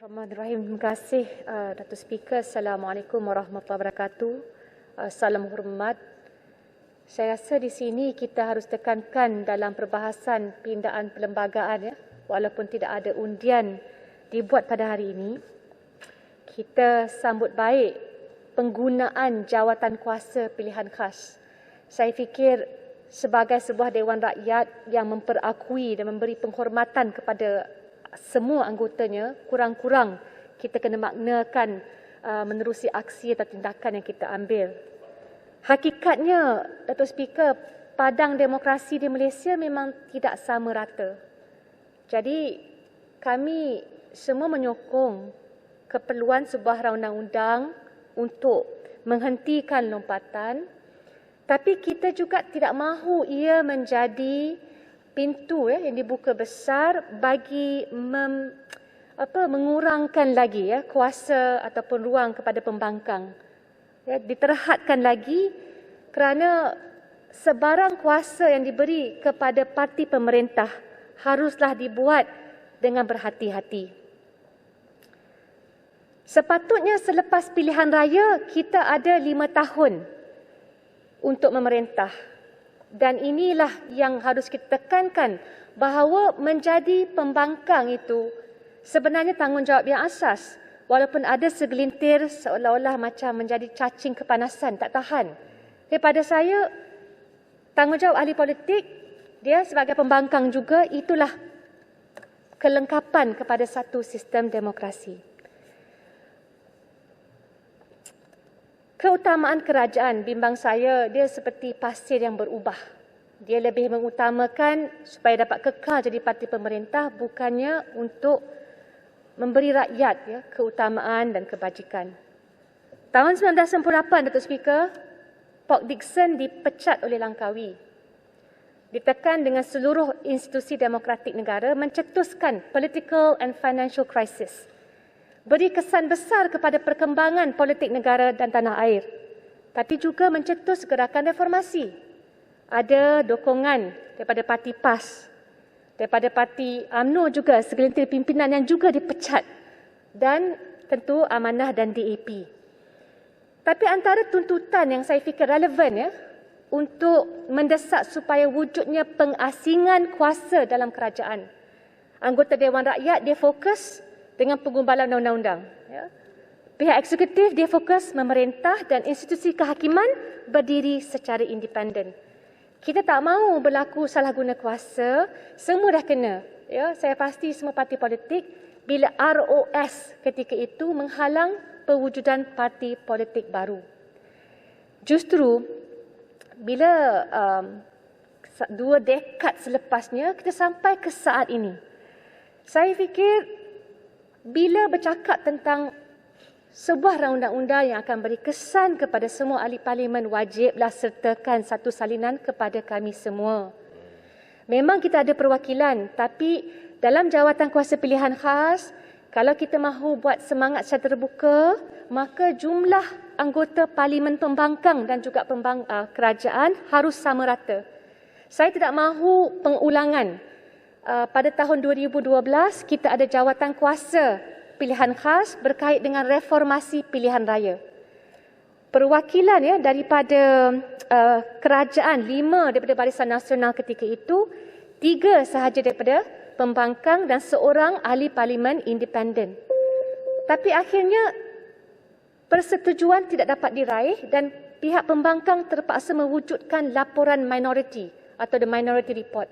Bismillahirrahmanirrahim. Terima kasih Datuk Speaker. Assalamualaikum warahmatullahi wabarakatuh. Salam hormat. Saya rasa di sini kita harus tekankan dalam perbahasan pindaan perlembagaan, ya, walaupun tidak ada undian dibuat pada hari ini, kita sambut baik penggunaan jawatan kuasa pilihan khas. Saya fikir sebagai sebuah Dewan Rakyat yang memperakui dan memberi penghormatan kepada semua anggotanya, kurang-kurang kita kena maknakan menerusi aksi atau tindakan yang kita ambil. Hakikatnya, Datuk Speaker, padang demokrasi di Malaysia memang tidak sama rata. Jadi, kami semua menyokong keperluan sebuah undang-undang untuk menghentikan lompatan, tapi kita juga tidak mahu ia menjadi pintu yang dibuka besar bagi mengurangkan lagi kuasa ataupun ruang kepada pembangkang. Diterhadkan lagi kerana sebarang kuasa yang diberi kepada parti pemerintah haruslah dibuat dengan berhati-hati. Sepatutnya selepas pilihan raya kita ada 5 tahun untuk memerintah. Dan inilah yang harus kita tekankan, bahawa menjadi pembangkang itu sebenarnya tanggungjawab yang asas. Walaupun ada segelintir seolah-olah macam menjadi cacing kepanasan, tak tahan. Pada saya, tanggungjawab ahli politik, dia sebagai pembangkang juga, itulah kelengkapan kepada satu sistem demokrasi. Keutamaan kerajaan, bimbang saya, dia seperti pasir yang berubah. Dia lebih mengutamakan supaya dapat kekal jadi parti pemerintah, bukannya untuk memberi rakyat keutamaan dan kebajikan. Tahun 1998, Datuk Speaker, Port Dickson dipecat oleh Langkawi. Ditekan dengan seluruh institusi demokratik negara mencetuskan political and financial crisis. Beri kesan besar kepada perkembangan politik negara dan tanah air, tapi juga mencetus gerakan reformasi. Ada dokongan daripada parti PAS, daripada parti UMNO juga, segelintir pimpinan yang juga dipecat, dan tentu Amanah dan DAP. Tapi antara tuntutan yang saya fikir relevan untuk mendesak supaya wujudnya pengasingan kuasa dalam kerajaan. Anggota Dewan Rakyat dia fokus dengan pengumbalan undang-undang. Pihak eksekutif dia fokus memerintah dan institusi kehakiman berdiri secara independen. Kita tak mahu berlaku salah guna kuasa, semua dah kena. Saya pasti semua parti politik bila ROS ketika itu menghalang pewujudan parti politik baru. Justru bila 2 dekad selepasnya kita sampai ke saat ini, saya fikir bila bercakap tentang sebuah undang-undang yang akan beri kesan kepada semua ahli parlimen, wajiblah sertakan satu salinan kepada kami semua. Memang kita ada perwakilan, tapi dalam jawatan kuasa pilihan khas, kalau kita mahu buat semangat secara terbuka, maka jumlah anggota parlimen pembangkang dan juga kerajaan harus sama rata. Saya tidak mahu pengulangan. Pada tahun 2012, kita ada jawatan kuasa pilihan khas berkait dengan reformasi pilihan raya. Perwakilan daripada kerajaan, 5 daripada Barisan Nasional ketika itu, 3 sahaja daripada pembangkang dan 1 ahli parlimen independen. Tapi akhirnya persetujuan tidak dapat diraih dan pihak pembangkang terpaksa mewujudkan laporan minority atau the minority report.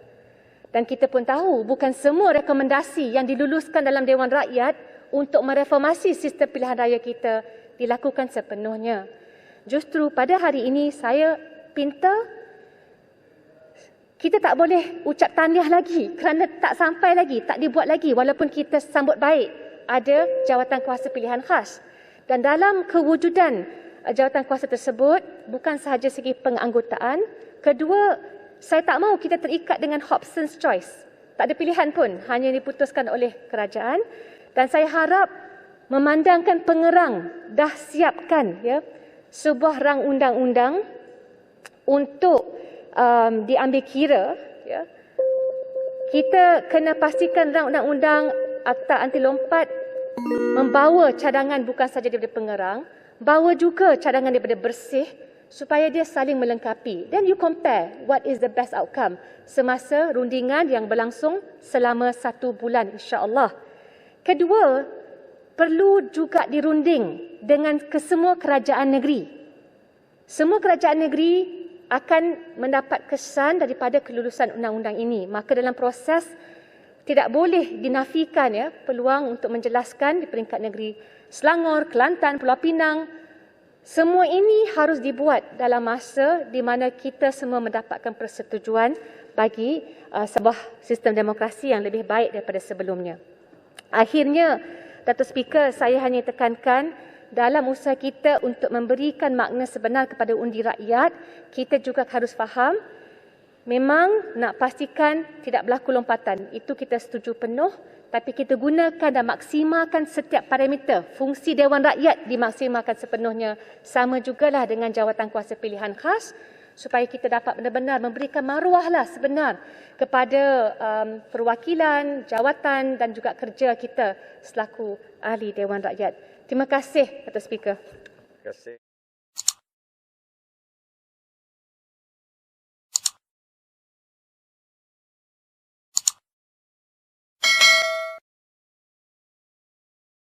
Dan kita pun tahu bukan semua rekomendasi yang diluluskan dalam Dewan Rakyat untuk mereformasi sistem pilihan raya kita dilakukan sepenuhnya. Justru pada hari ini saya pinta kita tak boleh ucap tahniah lagi kerana tak sampai lagi, tak dibuat lagi walaupun kita sambut baik ada jawatan kuasa pilihan khas. Dan dalam kewujudan jawatan kuasa tersebut bukan sahaja segi penganggotaan, kedua, saya tak mahu kita terikat dengan Hobson's choice. Tak ada pilihan pun, hanya diputuskan oleh kerajaan. Dan saya harap memandangkan pengerang dah siapkan sebuah rang undang-undang untuk diambil kira. Kita kena pastikan rang undang-undang Akta Anti Lompat membawa cadangan bukan saja daripada pengerang, bawa juga cadangan daripada bersih supaya dia saling melengkapi. Then you compare what is the best outcome semasa rundingan yang berlangsung selama 1 bulan insya-Allah. Kedua, perlu juga dirunding dengan kesemua kerajaan negeri. Semua kerajaan negeri akan mendapat kesan daripada kelulusan undang-undang ini. Maka dalam proses tidak boleh dinafikan peluang untuk menjelaskan di peringkat negeri Selangor, Kelantan, Pulau Pinang. Semua ini harus dibuat dalam masa di mana kita semua mendapatkan persetujuan bagi sebuah sistem demokrasi yang lebih baik daripada sebelumnya. Akhirnya, Datuk Speaker, saya hanya tekankan dalam usaha kita untuk memberikan makna sebenar kepada undi rakyat, kita juga harus faham memang nak pastikan tidak berlaku lompatan. Itu kita setuju penuh, tapi kita gunakan dan maksimalkan setiap parameter. Fungsi Dewan Rakyat dimaksimalkan sepenuhnya. Sama jugalah dengan jawatan kuasa pilihan khas supaya kita dapat benar-benar memberikan maruahlah sebenar kepada perwakilan, jawatan dan juga kerja kita selaku ahli Dewan Rakyat. Terima kasih, Datuk Speaker. Terima kasih.